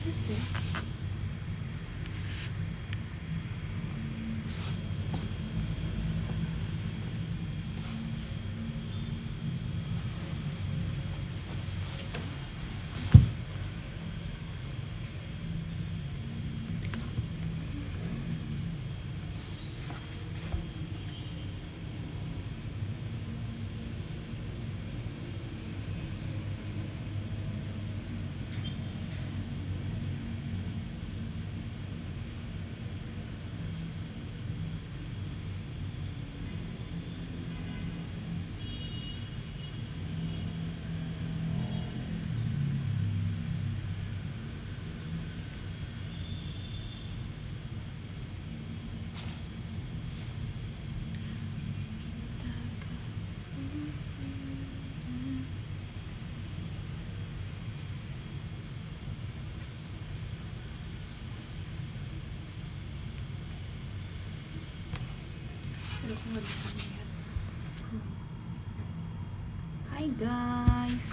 Bisa sih. Aduh, aku nggak bisa melihat. Hai guys.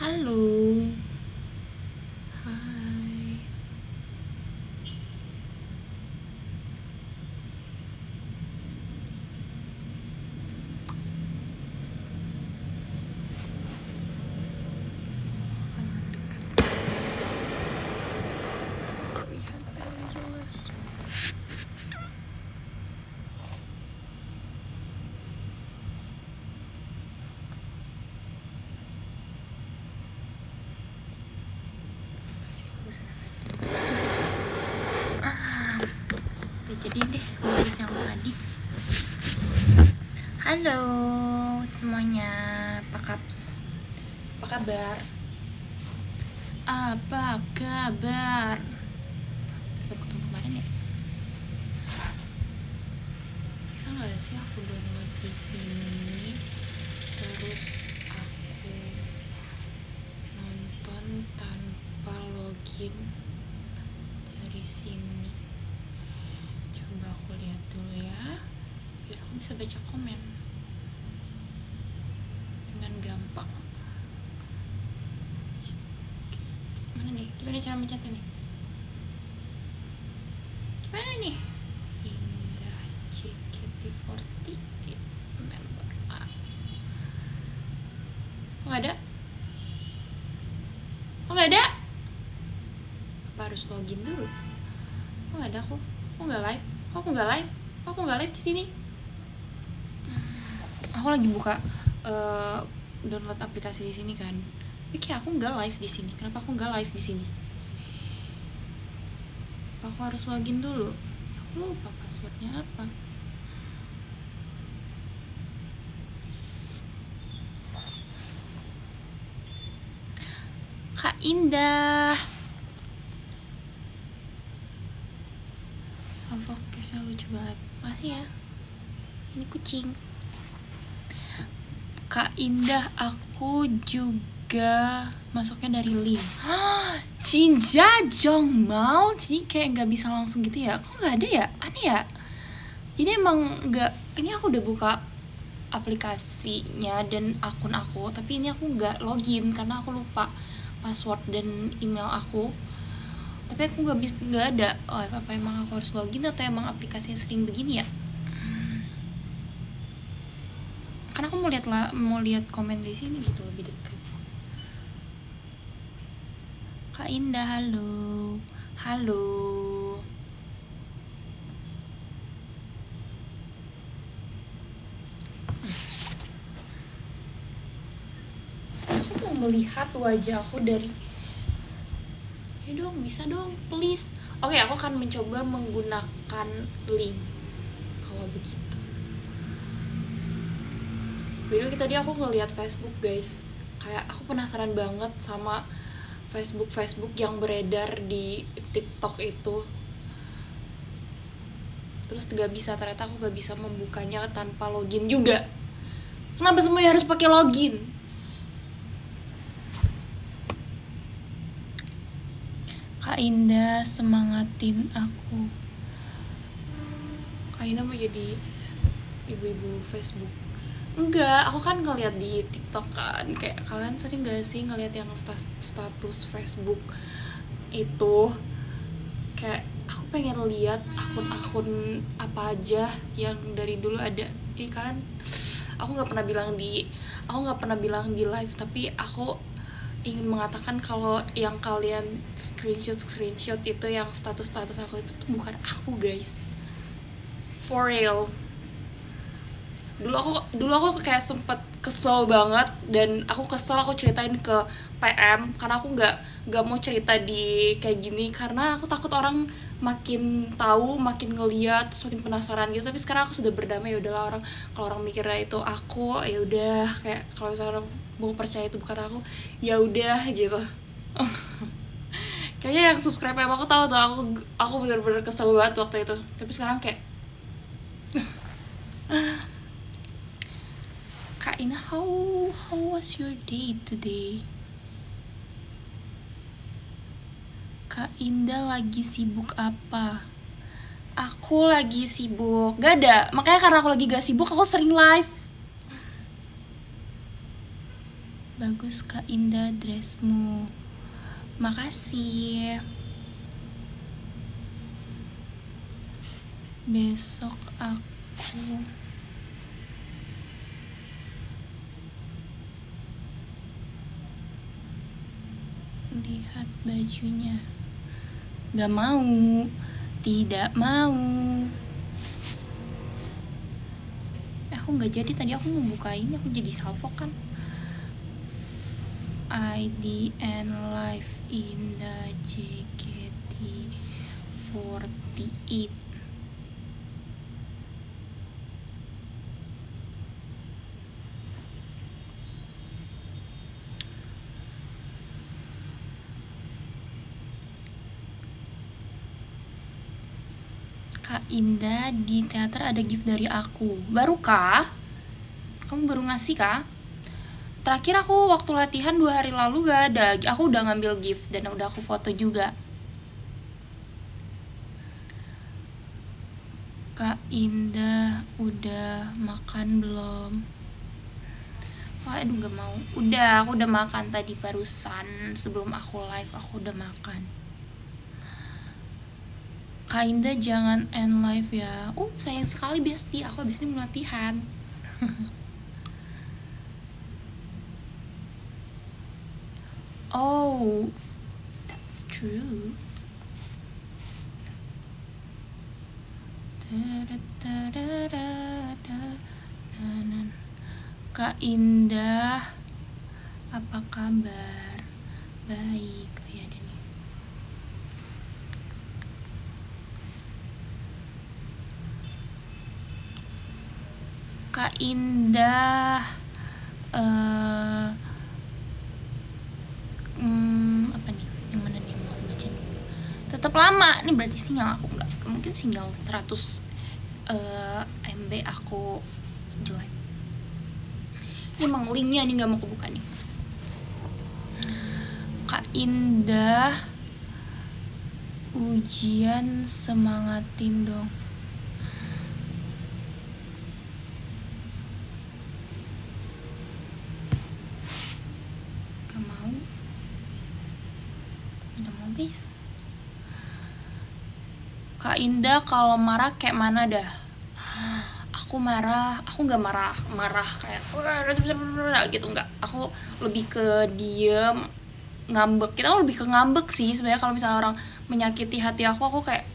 Halo. Hai. Akan mendekat. Lihat yang jelas. Masih bosan. Jadi deh nulis yang tadi. Halo semuanya, apa kaps? Apa kabar? Apa kabar? Baru ketemu kemarin ya? Bisa nggak sih aku download di sini, terus aku nonton tanpa login dari sini? Coba aku lihat dulu ya, biar aku bisa baca komen dengan gampang. Mana nih? Gimana cara mencetnya nih? Gimana nih? Indah JKT48 member A. Kok nggak ada? Kok nggak ada? Apa harus login dulu? Kok nggak ada aku? Kok nggak live? Kok aku nggak live? Kok aku nggak live di sini? Aku lagi buka download aplikasi di sini kan. Tapi kayak aku nggak live di sini. Kenapa aku nggak live di sini? Apa aku harus login dulu? Aku lupa passwordnya apa. Kak Indah. Soundbox-nya lucu banget. Makasih ya. Ini kucing. Kak Indah, aku juga masuknya dari link. Cinja Jong mau, jadi kayak nggak bisa langsung gitu ya? Kok nggak ada ya? Aneh ya. Jadi emang nggak. Ini aku udah buka aplikasinya dan akun aku, tapi ini aku nggak login karena aku lupa password dan email aku. Tapi aku nggak ada. Oh, apa emang aku harus login atau emang aplikasinya sering begini ya? Karena aku mau lihat komen di sini gitu lebih dekat. Kak Indah, halo. Halo. Aku mau melihat wajah aku dari. Dong, bisa dong, please. Oke, aku akan mencoba menggunakan link. Kalau begitu. Video tadi aku ngeliat Facebook guys, kayak aku penasaran banget sama Facebook yang beredar di TikTok itu. Terus ternyata aku gak bisa membukanya tanpa login juga. Kenapa semuanya harus pakai login? Kak Indah semangatin aku. Kak Indah mau jadi ibu-ibu Facebook. Enggak, aku kan ngeliat di TikTok kan, kayak kalian sering gak sih ngeliat yang status Facebook itu, kayak aku pengen lihat akun-akun apa aja yang dari dulu ada. Kalian, aku nggak pernah bilang di live, tapi aku ingin mengatakan kalau yang kalian screenshot itu yang status aku itu tuh bukan aku, guys, for real. Dulu aku kayak sempet kesel banget, dan aku ceritain ke PM karena aku nggak mau cerita di kayak gini karena aku takut orang makin tahu, makin ngeliat, terus makin penasaran gitu. Tapi sekarang aku sudah berdamai, ya udahlah, kalau orang mikirnya itu aku, ya udah, kayak kalau misalnya orang mau percaya itu bukan aku, ya udah gitu. Kayaknya yang subscribe aku tahu tuh, aku bener-bener kesel banget waktu itu. Tapi sekarang kayak Kak Ina, how was your day today? Kak Indah lagi sibuk apa? Aku lagi sibuk, gak ada. Makanya karena aku lagi gak sibuk, aku sering live. Bagus Kak Indah dressmu. Makasih. Besok aku lihat bajunya. Gak mau, tidak mau. Aku gak jadi, tadi aku mau buka ini, aku jadi salvo kan. ID and live in the JKT48. Kak Indah, di teater ada gift dari aku. Baru kah? Kamu baru ngasih kah? Terakhir aku waktu latihan 2 hari lalu gak ada. Aku udah ngambil gift dan udah aku foto juga. Kak Indah udah makan belum? Wah, aduh gak mau. Udah, aku udah makan tadi barusan. Sebelum aku live aku udah makan. Kak Indah jangan end live ya. Sayang sekali Besti, aku abis ini latihan. Oh, that's true. Kak Indah, apa kabar? Baik. Oh ya, Deni. Kak Indah, apa nih? Yang mana nih yang mau aku baca? Tetap lama nih, berarti sinyal aku nggak mungkin, sinyal 100 MB aku jelek. Ini emang linknya nih nggak mau kebuka nih. Kak Indah, ujian semangatin dong. Gak mau. Gak mau guys. Kak Indah kalau marah kayak mana dah? Aku marah, aku nggak marah kayak gitu, nggak. Aku lebih ke diem, ngambek. Kita lebih ke ngambek sih sebenarnya. Kalau misalnya orang menyakiti hati aku kayak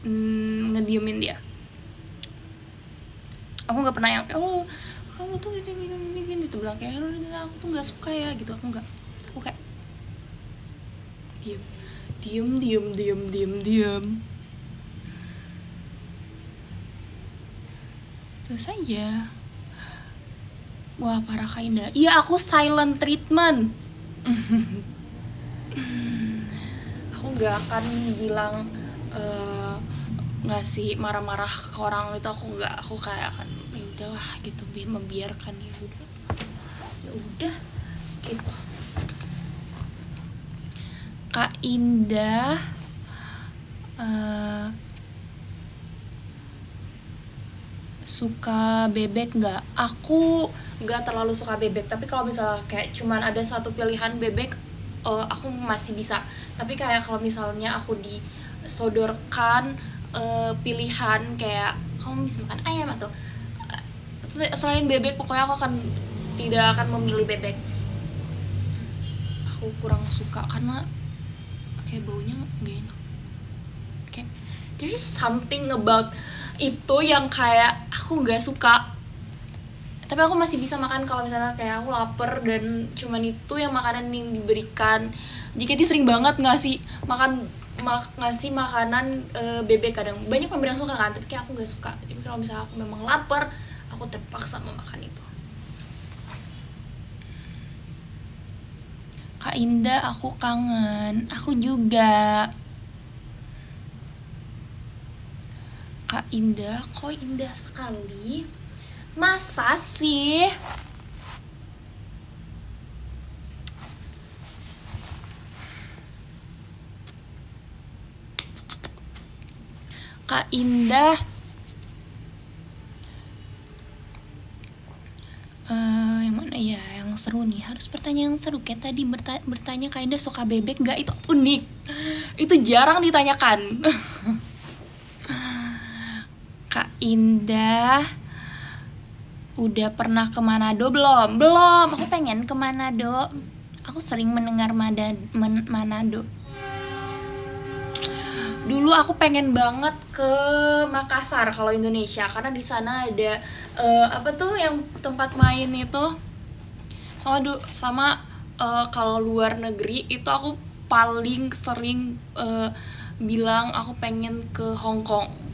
ngediemin dia. Aku nggak pernah yang kamu tuh gini tuh bilang kayak aku tuh nggak suka ya gitu. Aku nggak. Aku kayak diem. Terus aja. Wah, parah Kak Indah. Iya, aku silent treatment. Aku gak akan bilang ngasih marah-marah ke orang itu. Aku kayak akan, udahlah gitu, membiarkan ya udah gitu. Kak Indah suka bebek nggak? Aku nggak terlalu suka bebek, tapi kalau misalnya kayak cuman ada satu pilihan bebek, aku masih bisa. Tapi kayak kalau misalnya aku disodorkan pilihan kayak kamu bisa makan ayam atau selain bebek, pokoknya aku tidak akan memilih bebek. Aku kurang suka karena kayak baunya nggak enak. Kayak there is something about itu yang kayak aku nggak suka. Tapi aku masih bisa makan kalau misalnya kayak aku lapar dan cuman itu yang makanan yang diberikan. Jika dia sering banget ngasih makanan bebek, kadang banyak pemberi yang suka kan, tapi kayak aku nggak suka. Jadi kalau misalnya aku memang lapar, aku terpaksa memakan itu. Kak Indah, aku kangen. Aku juga. Kak Indah, kok indah sekali. Masa sih? Kak Indah, yang mana ya yang seru nih? Harus pertanyaan yang seru. Kayak tadi bertanya Kak Indah suka bebek nggak? Itu unik. Itu jarang ditanyakan. Kak Indah udah pernah ke Manado belum? Belum, aku pengen ke Manado. Aku sering mendengar Manado. Dulu aku pengen banget ke Makassar kalau Indonesia, karena di sana ada apa tuh yang tempat main itu. Sama kalau luar negeri itu aku paling sering bilang aku pengen ke Hong Kong.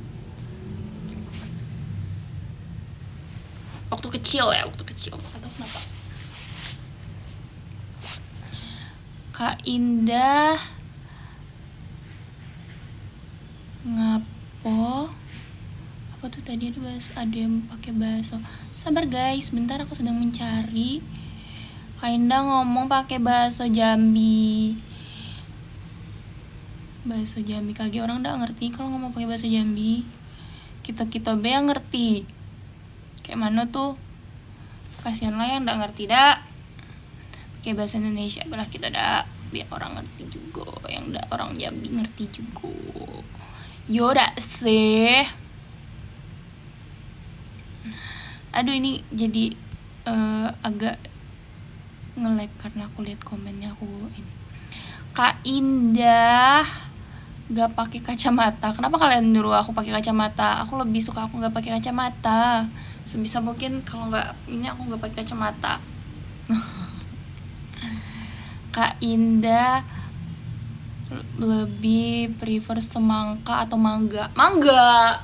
Waktu kecil atau kenapa. Kak Indah ngapo apa tuh tadi, ada yang pakai bakso. Sabar guys, bentar aku sedang mencari. Kak Indah ngomong pakai bakso Jambi. Bakso Jambi kagak orang nggak ngerti kalau ngomong pakai bakso Jambi. Kita be yang ngerti. Kayak mana tuh? Kasihan lah yang nggak ngerti dah. Kayak bahasa Indonesia belah kita dah, biar orang ngerti juga, yang nggak orang Jambi ngerti juga. Yaudah sih. Aduh, ini jadi agak nge-lag karena aku lihat komennya aku ini. Kak Indah gak pakai kacamata. Kenapa kalian nyuruh aku pakai kacamata? Aku lebih suka aku gak pakai kacamata. Sebisa mungkin kalau nggak ini aku nggak pakai kacamata. Kak Indah lebih prefer semangka atau mangga? Mangga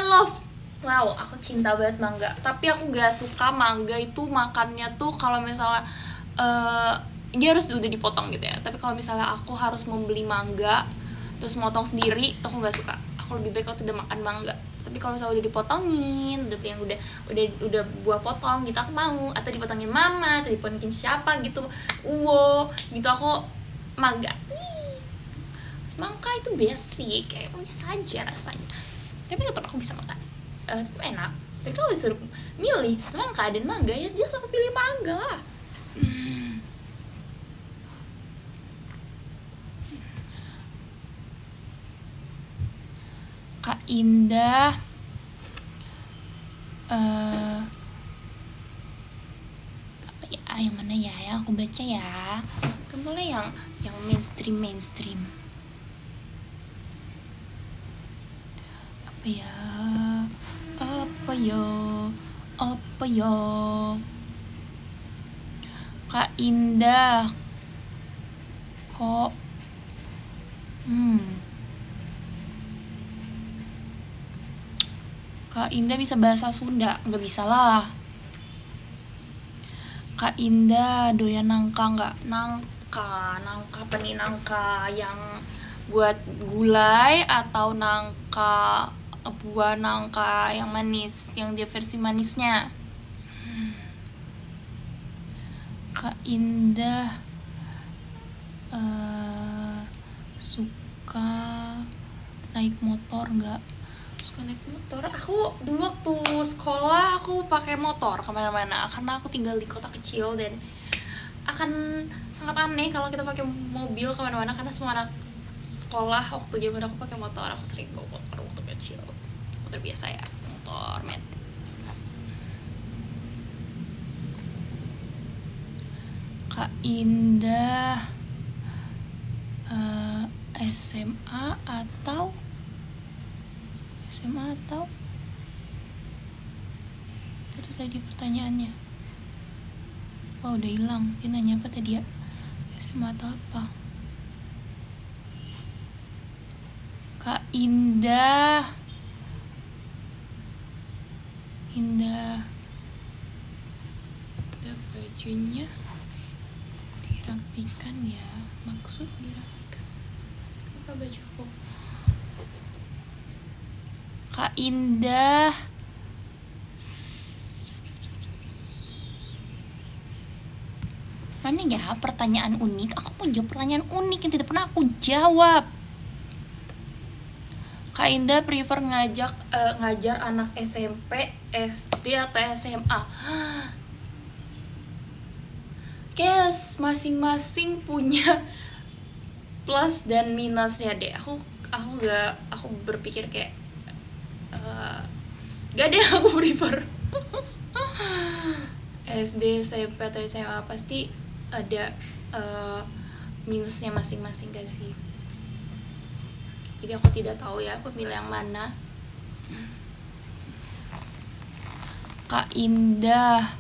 love. Wow, aku cinta banget mangga. Tapi aku nggak suka mangga itu makannya tuh kalau misalnya dia harus udah dipotong gitu ya. Tapi kalau misalnya aku harus membeli mangga terus motong sendiri, tuh aku nggak suka. Aku lebih baik aku udah makan mangga. Tapi kalau misalnya udah dipotongin, yang udah buah potong gitu aku mau, atau dipotongin mama, atau dipotongin siapa gitu, gitu aku mangga. Semangka itu basic, kayak biasa saja rasanya. Tapi tetap aku bisa makan, tetap enak. Tapi kalau disuruh milih semangka dan mangga, ya jelas aku pilih mangga lah. Kak Indah apa ya, yang mana ya yang aku baca ya, kan boleh yang mainstream. Apa ya Kak Indah kok Kak Indah bisa bahasa Sunda? Nggak bisa lah. Kak Indah doyan nangka nggak? Nangka apa nih? Nangka yang buat gulai atau nangka buah nangka yang manis, yang dia versi manisnya. Kak Indah suka naik motor nggak? Suka naik motor. Aku dulu waktu sekolah aku pakai motor kemana-mana karena aku tinggal di kota kecil dan akan sangat aneh kalau kita pakai mobil kemana-mana karena semua anak sekolah waktu zaman aku pakai motor. Aku sering bawa motor waktu kecil, motor biasa ya, motor met. Kak Indah SMA atau itu tadi pertanyaannya. Wah, udah hilang. Dia nanya apa tadi ya? SMA atau apa? Kak Indah ada bajunya dirapikan ya. Maksud dirapikan apa bajuku? Kak Indah mana ya pertanyaan unik? Aku mau jawab pertanyaan unik yang tidak pernah aku jawab. Kak Indah prefer ngajar anak SMP, SD atau SMA? Guys, masing-masing punya plus dan minusnya deh. Aku berpikir kayak gak ada yang aku prefer. SD, SMP atau SMA pasti ada minusnya masing-masing gak sih? Jadi aku tidak tahu ya aku pilih yang mana. Kak Indah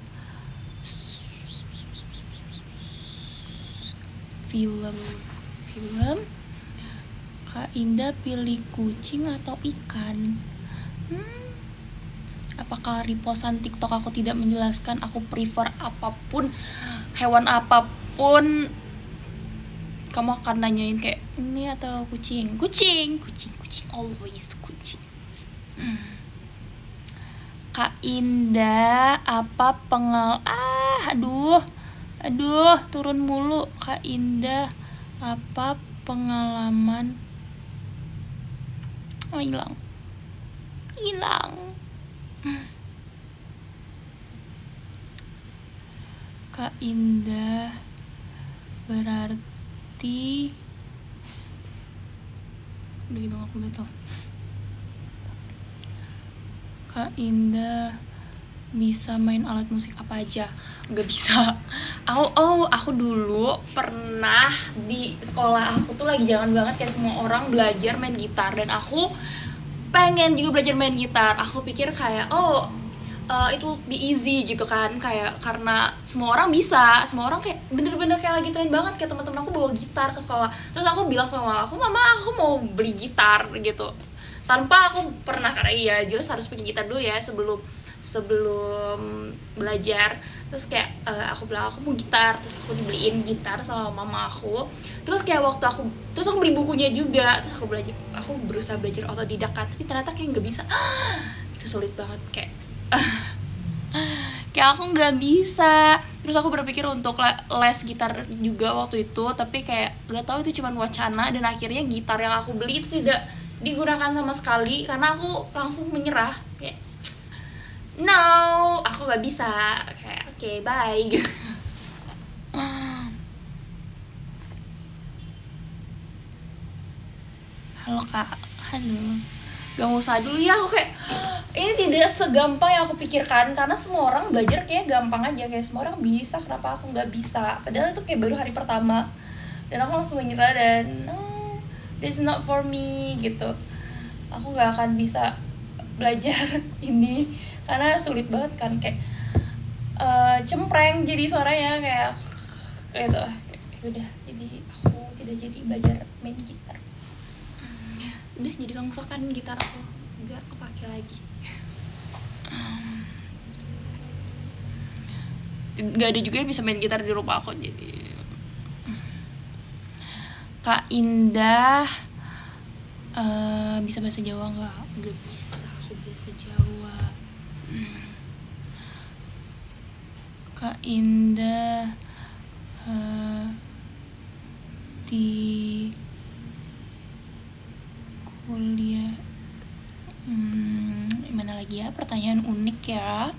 film Kak Indah pilih kucing atau ikan? Apakah repostan TikTok aku tidak menjelaskan aku prefer apapun, hewan apapun? Kamu akan nanyain kayak ini atau kucing, always kucing. Kak Indah apa aduh turun mulu. Kak Indah apa pengalaman hilang. Kak Indah berarti udah gitu aku betul. Kak Indah bisa main alat musik apa aja? Gak bisa. Aku dulu pernah di sekolah aku tuh lagi jangan banget kayak semua orang belajar main gitar dan aku pengen juga belajar main gitar. Aku pikir kayak it will be easy gitu kan, kayak karena semua orang bisa, semua orang kayak bener-bener kayak lagi tren banget, kayak teman-teman aku bawa gitar ke sekolah. Terus aku bilang sama mama aku mau beli gitar gitu, tanpa aku pernah, karena iya jelas harus punya gitar dulu ya sebelum belajar. Terus kayak aku bilang aku mau gitar, terus aku dibeliin gitar sama mama aku. Terus kayak aku beli bukunya juga, terus aku berusaha belajar otodidak kan, tapi ternyata kayak nggak bisa. Itu sulit banget, kayak aku nggak bisa. Terus aku berpikir untuk les gitar juga waktu itu, tapi kayak nggak tahu itu cuma wacana, dan akhirnya gitar yang aku beli itu tidak digunakan sama sekali karena aku langsung menyerah kayak no, aku nggak bisa, kayak oke, bye. Halo kak, halo. Gak usah dulu ya, aku kayak ini tidak segampang yang aku pikirkan, karena semua orang belajar kayak gampang aja, kayak semua orang bisa, kenapa aku nggak bisa? Padahal itu kayak baru hari pertama dan aku langsung menyerah dan no, this is not for me gitu. Aku nggak akan bisa belajar ini karena sulit banget kan, kayak cempreng jadi suaranya kayak gitu. Udah, jadi aku tidak jadi belajar main gitar. Udah jadi rongsokan gitar aku, nggak kepake lagi. Nggak ada juga yang bisa main gitar di rumah aku. Jadi Kak Indah Bisa bahasa Jawa nggak? Nggak bisa aku bahasa Jawa. Kak Indah di kuliah. Gimana lagi ya? Pertanyaan unik ya.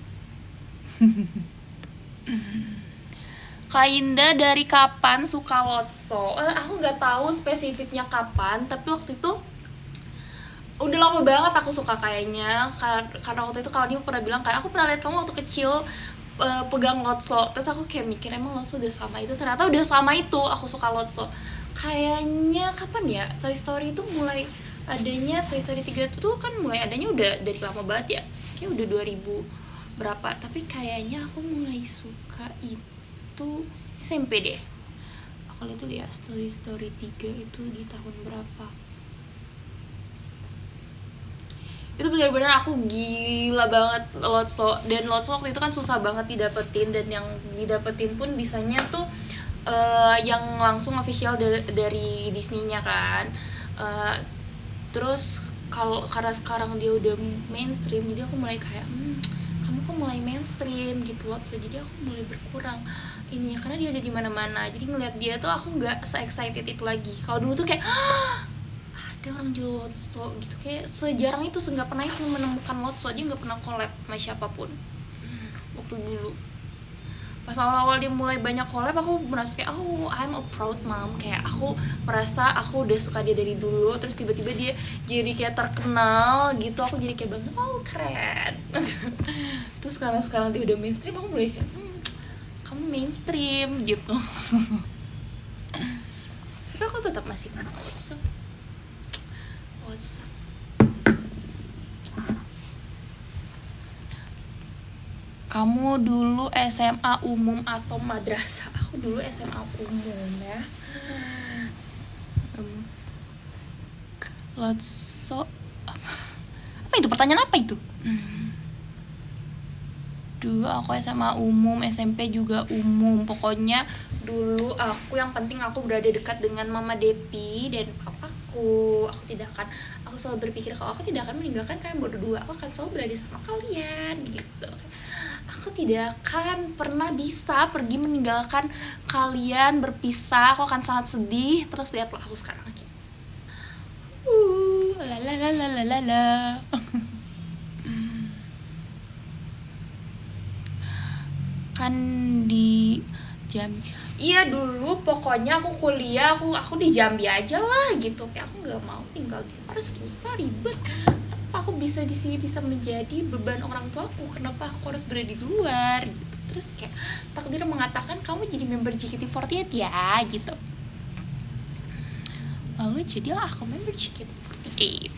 Kak Indah dari kapan suka Lotso? Aku nggak tahu spesifiknya kapan, tapi waktu itu udah lama banget aku suka kayaknya, karena waktu itu kalau dia pernah bilang kan, aku pernah lihat kamu waktu kecil pegang Lotso, terus aku kayak mikir emang Lotso udah sama itu, ternyata udah sama itu aku suka Lotso. Kayaknya kapan ya Toy Story itu mulai adanya, Toy Story 3 itu kan mulai adanya udah dari lama banget ya, kayak udah 2000 berapa, tapi kayaknya aku mulai suka itu SMP deh. Aku lihat tuh ya Toy Story 3 itu di tahun berapa, itu benar-benar aku gila banget Lotso. Dan Lotso waktu itu kan susah banget didapetin, dan yang didapetin pun bisanya tuh yang langsung official dari Disney-nya kan. Terus karena sekarang dia udah mainstream, jadi aku mulai kayak kamu kok mulai mainstream gitu Lotso, jadi aku mulai berkurang ininya karena dia ada di mana-mana. Jadi ngeliat dia tuh aku nggak se-excited itu lagi. Kalau dulu tuh kayak ada orang jual Lotso gitu, kayak sejarang itu, nggak pernah itu menemukan Lotso aja nggak pernah collab sama siapapun waktu dulu. Pas awal-awal dia mulai banyak collab, aku merasa kayak I'm a proud mom, kayak aku merasa aku udah suka dia dari dulu, terus tiba-tiba dia jadi kayak terkenal gitu, aku jadi kayak bangga, keren. Terus sekarang dia udah mainstream, aku mulai kayak kamu mainstream gitu. Tapi aku tetap masih kenal Lotso. Kamu dulu SMA umum atau madrasah? Aku dulu SMA umum ya. Lotso apa itu? Pertanyaan apa itu? Dulu aku SMA umum, SMP juga umum. Pokoknya dulu aku yang penting aku berada dekat dengan Mama Depi dan papaku. Aku selalu berpikir kalau aku tidak akan meninggalkan kalian berdua, aku akan selalu berada sama kalian gitu. Aku tidak akan pernah bisa pergi meninggalkan kalian, berpisah. Aku akan sangat sedih. Terus lihatlah aku sekarang lagi. La. Kan di Jambi. Iya dulu pokoknya aku kuliah aku di Jambi aja lah gitu. Kayak aku nggak mau tinggal di luar, susah, ribet. Kenapa aku bisa di sini bisa menjadi beban orang tuaku? Kenapa aku harus berada di luar? Gitu. Terus kayak takdir mengatakan kamu jadi member JKT48 ya gitu. Lalu jadilah aku member JKT48.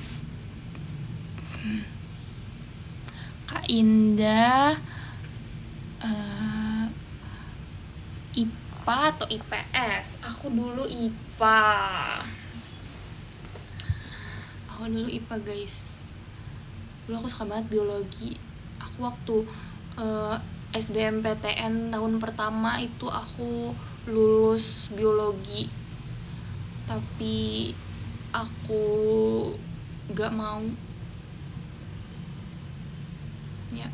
Kak Indah IPA atau IPS? Aku dulu IPA. Guys. Dulu aku suka banget biologi. Aku waktu SBMPTN tahun pertama itu aku lulus biologi, tapi aku gak mau ya,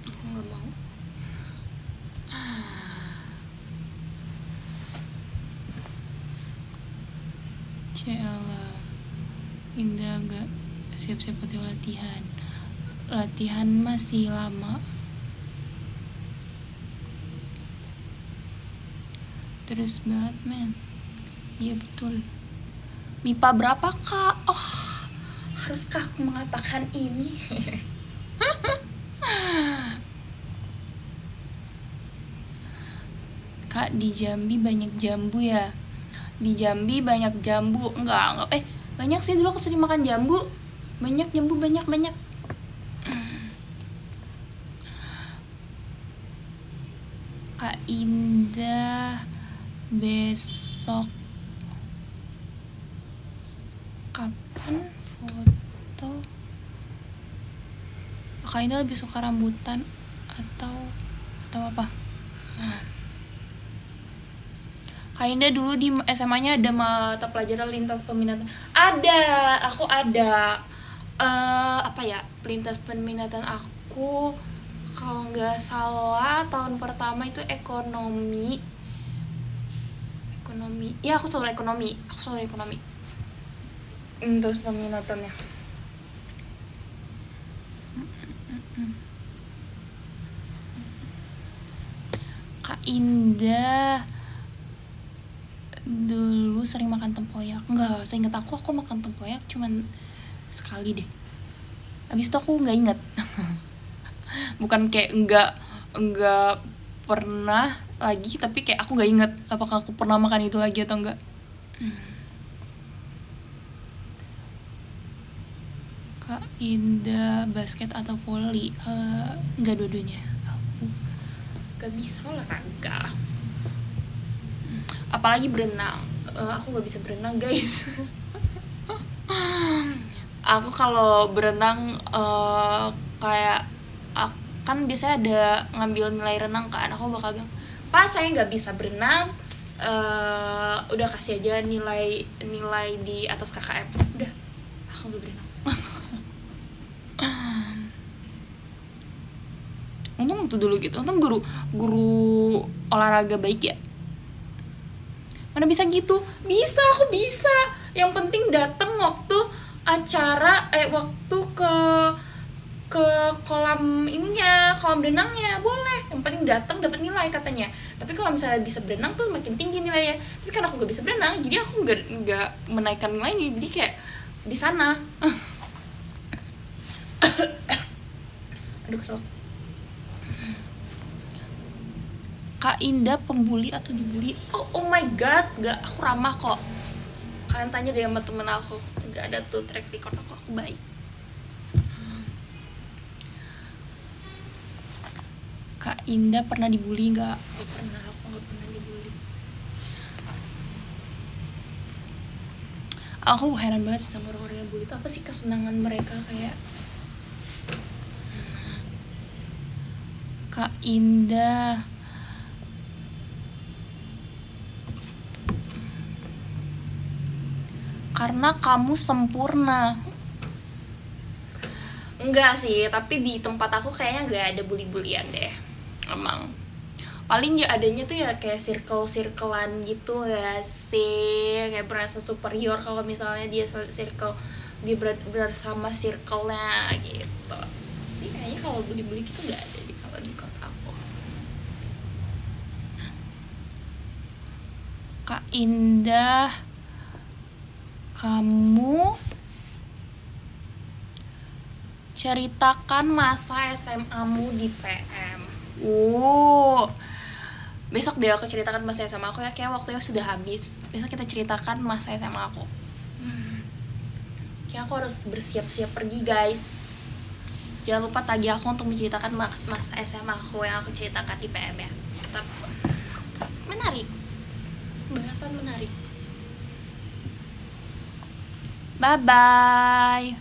aku gak mau. Cialah, Indah gak siap-siap buat latihan masih lama. Terus banget men. Iya betul. MIPA berapa kak? Haruskah aku mengatakan ini? Kak, di Jambi banyak jambu ya? Di Jambi banyak jambu. Enggak. Banyak sih, dulu aku sering makan jambu. Banyak jambu, banyak. Kak Indah besok kapan foto? Kak Indah lebih suka rambutan atau apa? Kak Indah dulu di SMA-nya ada mata pelajaran lintas peminatan. Ada, aku ada. Apa ya, lintas peminatan aku kalau nggak salah tahun pertama itu ekonomi. Ya aku selalu ekonomi. Lintas peminatannya. Kak Indah dulu sering makan tempoyak. Enggak, seinget aku makan tempoyak cuman sekali deh. Abis itu aku nggak inget. Bukan kayak enggak pernah lagi, tapi kayak aku nggak inget apakah aku pernah makan itu lagi atau enggak. Kak Indah basket atau voli? Enggak, dua-duanya. Aku gak bisa olahraga. Apalagi berenang. Aku gak bisa berenang, guys. Aku kalau berenang kayak kan biasanya ada ngambil nilai renang kan, aku bakal bilang, "Pak, saya nggak bisa berenang, udah kasih aja nilai di atas KKM." Udah, aku nggak berenang. Untung waktu dulu gitu, untung guru olahraga baik ya. Mana bisa gitu? Bisa, aku bisa. Yang penting datang waktu acara, waktu ke kolam berenangnya boleh. Yang penting datang dapat nilai katanya. Tapi kalau misalnya bisa berenang tuh makin tinggi nilainya. Tapi karena aku gak bisa berenang, jadi aku nggak menaikkan nilainya. Jadi kayak di sana. Aduh, kesel. Kak Indah pembuli atau dibully? Oh my god, gak, aku ramah kok. Kalian tanya deh sama temen aku, gak ada tuh track record aku baik. Kak Indah pernah dibully gak? Aku gak pernah dibully. Aku heran banget sama orang-orang yang bully itu, apa sih kesenangan mereka kayak. Kak Indah karena kamu sempurna. Enggak sih, tapi di tempat aku kayaknya gak ada bully-bullyan deh. Emang paling ya adanya tuh ya kayak circle-circlean gitu ya sih, kayak merasa superior kalau misalnya dia dia bersama circle-nya gitu. Tapi kayaknya kalau bully-bully gitu gak ada di kalau di kota aku. Kak Indah, kamu ceritakan masa SMA-mu di PM. Besok deh aku ceritakan masa SMA aku ya, kayak waktunya sudah habis. Besok kita ceritakan masa SMA aku. Kayak aku harus bersiap-siap pergi, guys. Jangan lupa tagih aku untuk menceritakan masa SMA aku yang aku ceritakan di PM ya. Tetap menarik. Bahasan menarik. Bye-bye.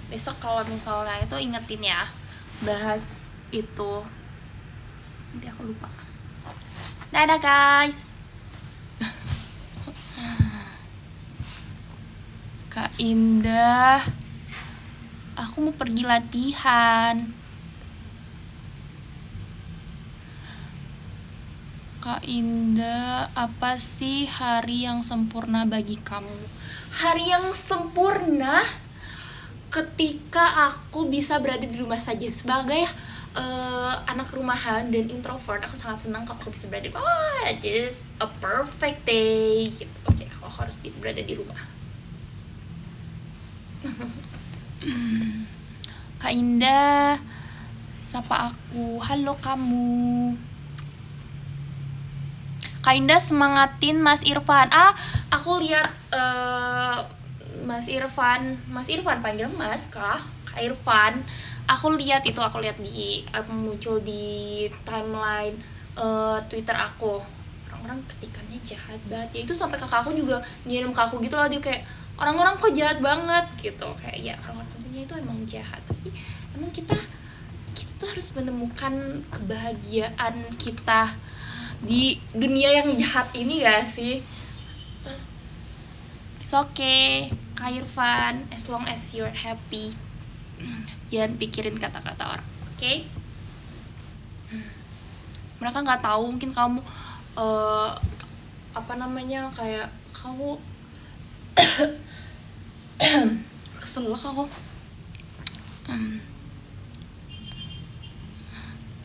Besok kalau misalnya itu ingetin ya, bahas itu. Nanti aku lupa. Dadah guys. Kak Indah, aku mau pergi latihan. Kak Indah, apa sih hari yang sempurna bagi kamu? Hari yang sempurna ketika aku bisa berada di rumah saja. Sebagai anak rumahan dan introvert, aku sangat senang kalau aku bisa berada di rumah. This is a perfect day gitu. Oke, kalau aku harus berada di rumah. Kak Indah, sapa aku. Halo kamu. Kak Indah semangatin Mas Irfan. Aku lihat Mas Irfan panggil Mas kah? Kak Irfan. Aku lihat di muncul di timeline Twitter aku. Orang-orang ketikannya jahat banget. Ya itu sampai kakak aku juga nyirim ke aku gitu loh, dia kayak orang-orang kok jahat banget gitu. Kayak ya orang-orang dunia itu emang jahat. Tapi emang kita tuh harus menemukan kebahagiaan kita di dunia yang jahat ini gak sih? It's okay, Kak Irfan, as long as you're happy. Jangan pikirin kata-kata orang, oke? Mereka nggak tahu, mungkin kamu kayak kamu kesel aku.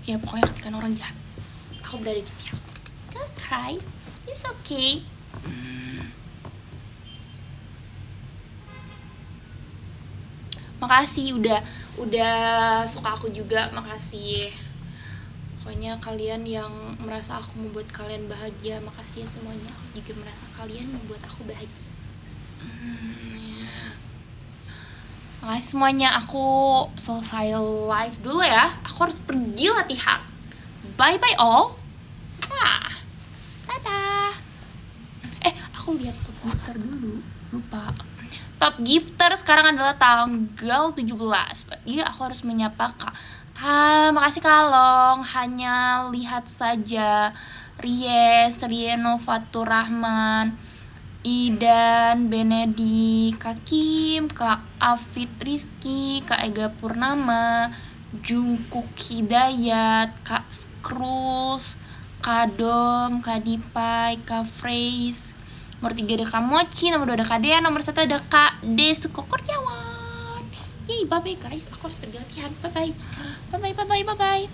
Ya pokoknya katakan orang jahat, aku berada di pihak. Don't cry, it's okay. Makasih udah suka aku juga, makasih. Pokoknya kalian yang merasa aku membuat kalian bahagia, makasih ya semuanya. Aku juga merasa kalian membuat aku bahagia. Makasih semuanya. Aku selesai live dulu ya. Aku harus pergi latihan. Bye bye all. Dadah. Aku lihat top gifter dulu, lupa. Top gifter sekarang adalah tanggal 17. Berarti aku harus menyapa Kak. Makasih Kalong. Hanya lihat saja. Ries, Rieno, Fatur Rahman, Idan, Benedi, Kak Kim, Kak Afid Rizky, Kak Ega Purnama, Jungkook Hidayat, Kak Skrulls, Kak Dom, Kak Dipai, Kak Freys. Nomor 3 ada Kak Mochi, nomor 2 ada Kak Dea, nomor 1 ada Kak D Suko Kurniawan. Yay, bye bye guys, aku harus pergi latihan. Bye bye.